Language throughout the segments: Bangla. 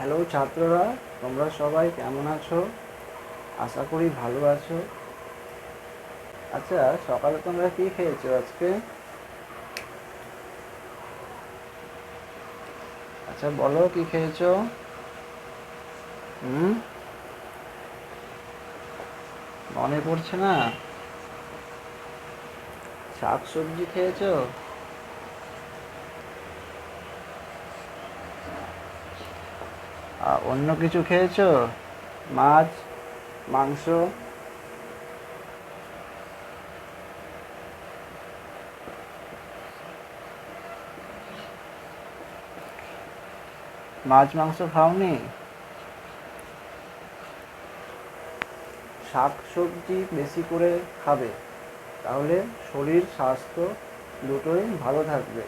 হ্যালো ছাত্ররা, তোমরা সবাই কেমন আছো? আশা করি ভালো আছো। আচ্ছা, সকালে তোমরা কি খেয়েছো আজকে? আচ্ছা বলো, কি খেয়েছো? হুম, মনে পড়ছে না? শাক সবজি খেয়েছো? অন্য কিছু খেয়েছো? মাছ, মাংস? মাছ মাংস খাওনি? শাক সবজি বেশি করে খাবে, তাহলে শরীর স্বাস্থ্য দুটোই ভালো থাকবে।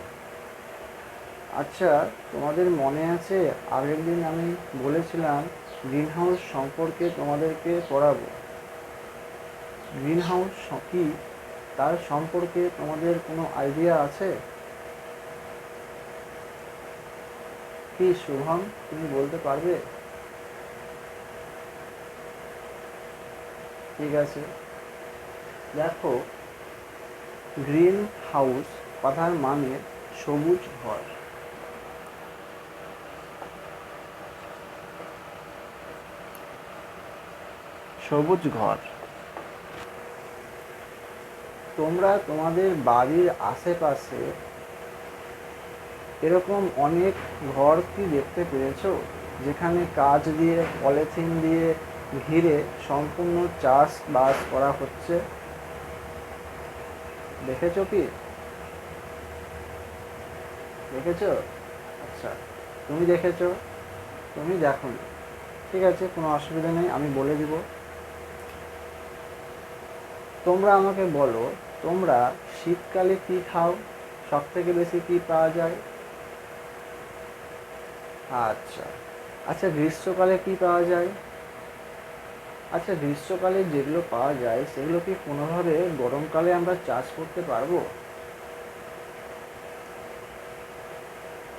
আচ্ছা, তোমাদের মনে আছে আগের দিন আমি বলেছিলাম গ্রিন হাউস সম্পর্কে তোমাদেরকে পড়াবো। গ্রিন হাউস কি, তার সম্পর্কে তোমাদের কোনো আইডিয়া আছে? কি শুভম, তুমি বলতে পারবে? ঠিক আছে, দেখো, গ্রিন হাউস কথার মানে সবুজ ঘর। সবুজ ঘর। তোমরা তোমাদের বাড়ির আশেপাশে এরকম অনেক ঘর কি দেখতে পেয়েছো, যেখানে কাঁচ দিয়ে পলিথিন দিয়ে ঘিরে সম্পূর্ণ চাষবাস করা হচ্ছে? দেখেছো কি? দেখেছো? আচ্ছা, তুমি দেখেছো, তুমি দেখোনি। ঠিক আছে, কোনো অসুবিধা নেই, আমি বলে দিব। তোমরা আমাকে বলো, তোমরা শীতকালে কি খাও? সব থেকে বেশি কি পাওয়া যায়? আচ্ছা, আচ্ছা, গ্রীষ্মকালে কি পাওয়া যায়? আচ্ছা, গ্রীষ্মকালে যেগুলো পাওয়া যায় সেগুলো কি কোনোভাবে গরমকালে আমরা চাষ করতে পারবো?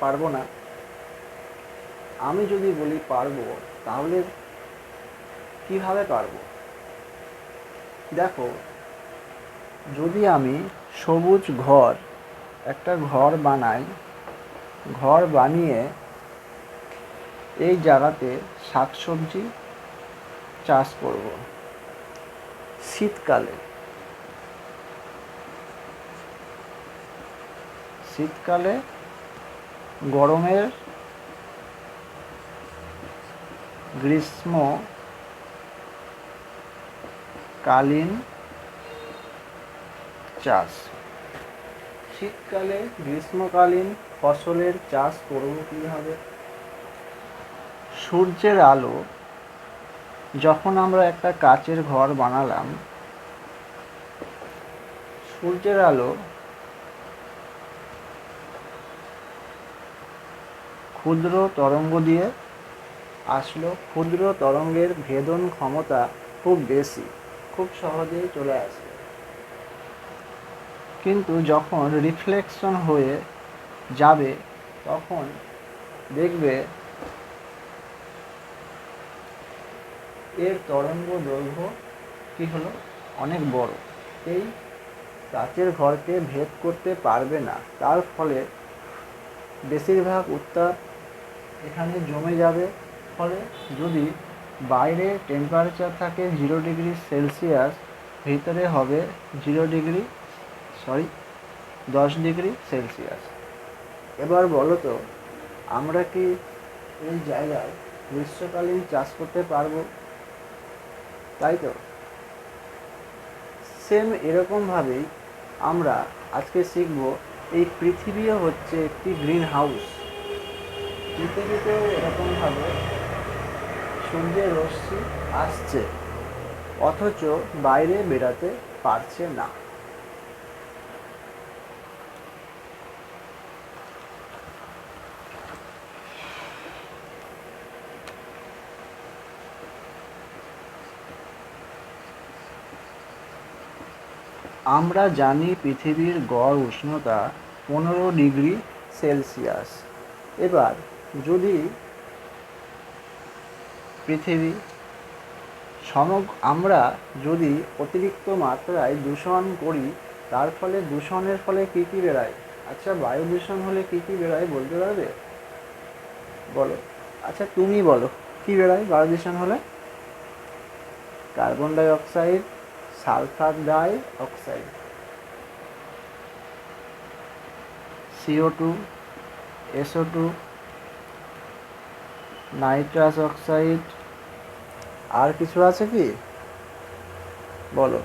পারবো না। আমি যদি বলি পারবো, তাহলে কিভাবে পারবো? দেখো, যদি আমি সবুজ ঘর, একটা ঘর বানাই, ঘর বানিয়ে এই জায়গাতে শাকসবজি চাষ করব শীতকালে। শীতকালে গরমের, গ্রীষ্মকালীন চাষ। শীতকালে গ্রীষ্মকালীন ফসলের চাষ করব কীভাবে? সূর্যের আলো, যখন আমরা একটা কাচের ঘর বানালাম, সূর্যের আলো ক্ষুদ্র তরঙ্গ দিয়ে আসলো, ক্ষুদ্র তরঙ্গের ভেদন ক্ষমতা খুব বেশি, খুব সহজেই চলে আসে। কিন্তু যখন রিফ্লেকশন হয়ে যাবে, তখন দেখবে এর তরঙ্গ দৈর্ঘ্য কী হলো, অনেক বড়। এই কাচের ঘরকে ভেদ করতে পারবে না, তার ফলে বেশিরভাগ উত্তাপ এখানে জমে যাবে। ফলে যদি বাইরে টেম্পারেচার থাকে 0 ডিগ্রি সেলসিয়াস, ভিতরে হবে 10 ডিগ্রি সেলসিয়াস। এবার বলো তো, আমরা কি এই জায়গায় গ্রীষ্মকালীন চাষ করতে পারবো? তাই তো। সেম এরকমভাবেই আমরা আজকে শিখব, এই পৃথিবীও হচ্ছে একটি গ্রিন হাউস। পৃথিবীতেও এরকমভাবে সূর্যের রশ্মি আসছে, অথচ বাইরে বেরাতে পারছে না। আমরা জানি পৃথিবীর গড় উষ্ণতা 15 ডিগ্রি সেলসিয়াস। এবার যদি পৃথিবী আমরা যদি অতিরিক্ত মাত্রায় দূষণ করি, তার ফলে দূষণের ফলে কী কী বেরায়? আচ্ছা, বায়ু দূষণ হলে কী কী বেরায় বলতে পারবে? বলো। আচ্ছা, তুমি বলো, কী বেরায় বায়ু দূষণ হলে? Carbon dioxide, sulphur dioxide, CO2, SO2, nitrous oxide, আর কিছু আছে কি বলো?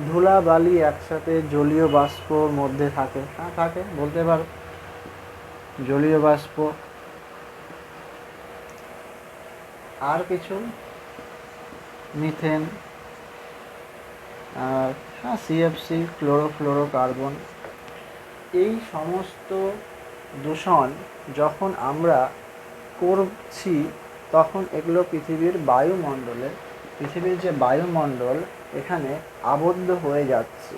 ধুলা বালি একসাথে জলীয় বাষ্পর মধ্যে থাকে। হ্যাঁ থাকে, বলতে পারো। জলীয় বাষ্প। আর কিছু? মিথেন, আর হ্যাঁ CFC, ক্লোরোফ্লোরোকার্বন। এই সমস্ত দূষণ যখন আমরা করছি, তখন এগুলো পৃথিবীর যে বায়ুমণ্ডল এখানে আবদ্ধ হয়ে যাচ্ছে।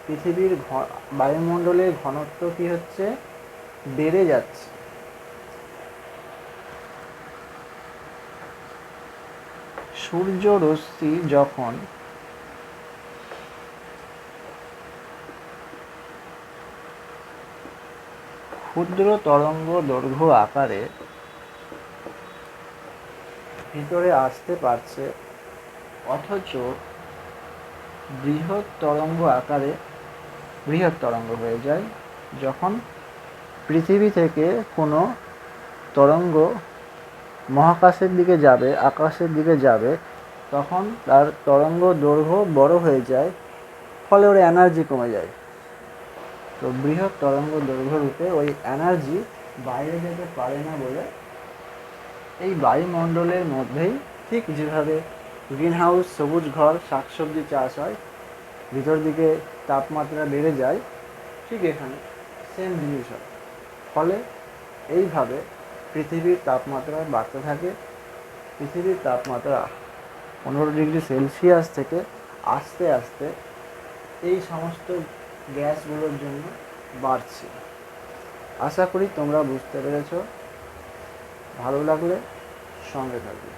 পৃথিবীর বায়ুমণ্ডলের ঘনত্ব কি হচ্ছে? বেড়ে যাচ্ছে। সূর্য রশ্মি যখন ক্ষুদ্র তরঙ্গ দৈর্ঘ্য আকারে ভিতরে আসতে পারছে, অথচ বৃহৎ তরঙ্গ হয়ে যায় যখন পৃথিবী থেকে কোনো তরঙ্গ মহাকাশের দিকে যাবে, আকাশের দিকে যাবে, তখন তার তরঙ্গ দৈর্ঘ্য বড় হয়ে যায়, ফলে ওর এনার্জি কমে যায়। তো বৃহৎ তরঙ্গ দৈর্ঘ্য রূপে ওই এনার্জি বাইরে যেতে পারে না বলে এই বায়ুমণ্ডলের মধ্যেই, ঠিক যেভাবে গ্রিন হাউস, সবুজ ঘর, শাকসবজি চাষ হয়, ভিতর দিকে তাপমাত্রা বেড়ে যায়, ঠিক এখানে সেম জিনিস হয়। ফলে এইভাবে পৃথিবীর তাপমাত্রা বাড়তে থাকে। পৃথিবীর তাপমাত্রা 15°C থেকে আস্তে আস্তে এই সমস্ত গ্যাসগুলোর জন্য বাড়ছে। আশা করি তোমরা বুঝতে পেরেছ। ভালো লাগলে সঙ্গে থাকবে।